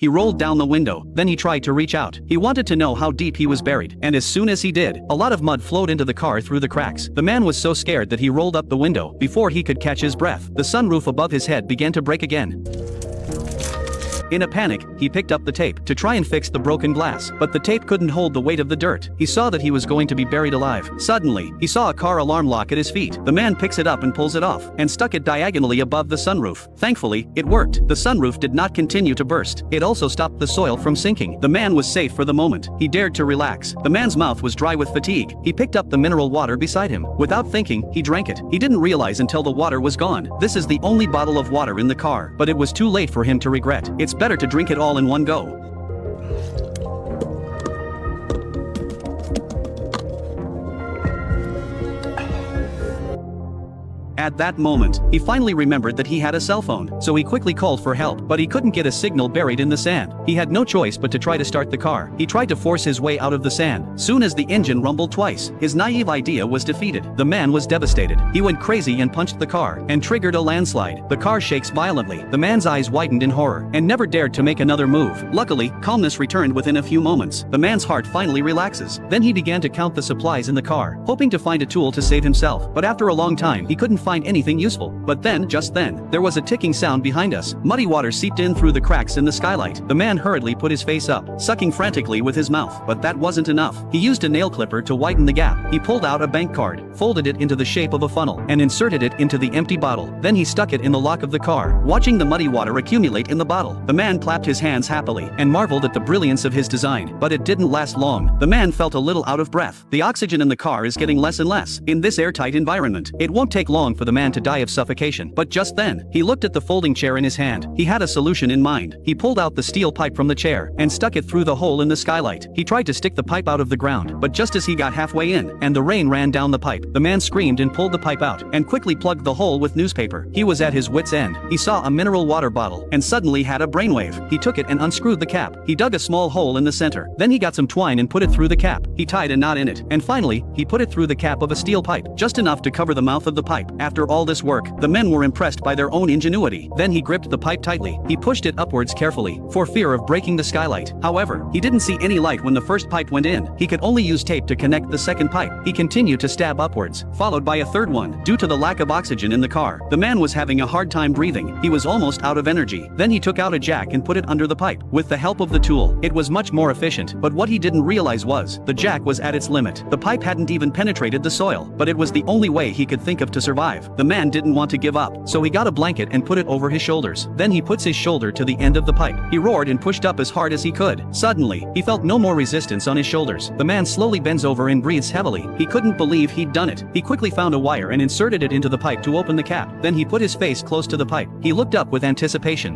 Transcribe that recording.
He rolled down the window, then he tried to reach out. He wanted to know how deep he was buried, and as soon as he did, a lot of mud flowed into the car through the cracks. The man was so scared that he rolled up the window. Before he could catch his breath, the sunroof above his head began to break again. In a panic, he picked up the tape to try and fix the broken glass, but the tape couldn't hold the weight of the dirt. He saw that he was going to be buried alive. Suddenly, he saw a car alarm lock at his feet. The man picks it up and pulls it off, and stuck it diagonally above the sunroof. Thankfully, it worked. The sunroof did not continue to burst. It also stopped the soil from sinking. The man was safe for the moment. He dared to relax. The man's mouth was dry with fatigue. He picked up the mineral water beside him. Without thinking, he drank it. He didn't realize until the water was gone. This is the only bottle of water in the car, but it was too late for him to regret. It's better to drink it all in one go. At that moment, he finally remembered that he had a cell phone, so he quickly called for help, but he couldn't get a signal buried in the sand. He had no choice but to try to start the car. He tried to force his way out of the sand. Soon as the engine rumbled twice, his naive idea was defeated. The man was devastated. He went crazy and punched the car, and triggered a landslide. The car shakes violently. The man's eyes widened in horror, and never dared to make another move. Luckily, calmness returned within a few moments. The man's heart finally relaxes. Then he began to count the supplies in the car, hoping to find a tool to save himself, but after a long time, he couldn't find anything useful. But then, just then, there was a ticking sound behind us. Muddy water seeped in through the cracks in the skylight. The man hurriedly put his face up, sucking frantically with his mouth. But that wasn't enough. He used a nail clipper to widen the gap. He pulled out a bank card, folded it into the shape of a funnel, and inserted it into the empty bottle. Then he stuck it in the lock of the car, watching the muddy water accumulate in the bottle. The man clapped his hands happily, and marveled at the brilliance of his design. But it didn't last long. The man felt a little out of breath. The oxygen in the car is getting less and less. In this airtight environment, it won't take long for the man to die of suffocation. But just then, he looked at the folding chair in his hand. He had a solution in mind. He pulled out the steel pipe from the chair, and stuck it through the hole in the skylight. He tried to stick the pipe out of the ground, but just as he got halfway in, and the rain ran down the pipe, the man screamed and pulled the pipe out, and quickly plugged the hole with newspaper. He was at his wit's end. He saw a mineral water bottle, and suddenly had a brainwave. He took it and unscrewed the cap. He dug a small hole in the center. Then he got some twine and put it through the cap. He tied a knot in it, and finally, he put it through the cap of a steel pipe, just enough to cover the mouth of the pipe. After all this work, the men were impressed by their own ingenuity. Then he gripped the pipe tightly. He pushed it upwards carefully, for fear of breaking the skylight. However, he didn't see any light when the first pipe went in. He could only use tape to connect the second pipe. He continued to stab upwards, followed by a third one. Due to the lack of oxygen in the car, the man was having a hard time breathing. He was almost out of energy. Then he took out a jack and put it under the pipe. With the help of the tool, it was much more efficient. But what he didn't realize was, the jack was at its limit. The pipe hadn't even penetrated the soil, but it was the only way he could think of to survive. The man didn't want to give up, so he got a blanket and put it over his shoulders. Then he puts his shoulder to the end of the pipe. He roared and pushed up as hard as he could. Suddenly, he felt no more resistance on his shoulders. The man slowly bends over and breathes heavily. He couldn't believe he'd done it. He quickly found a wire and inserted it into the pipe to open the cap. Then he put his face close to the pipe. He looked up with anticipation.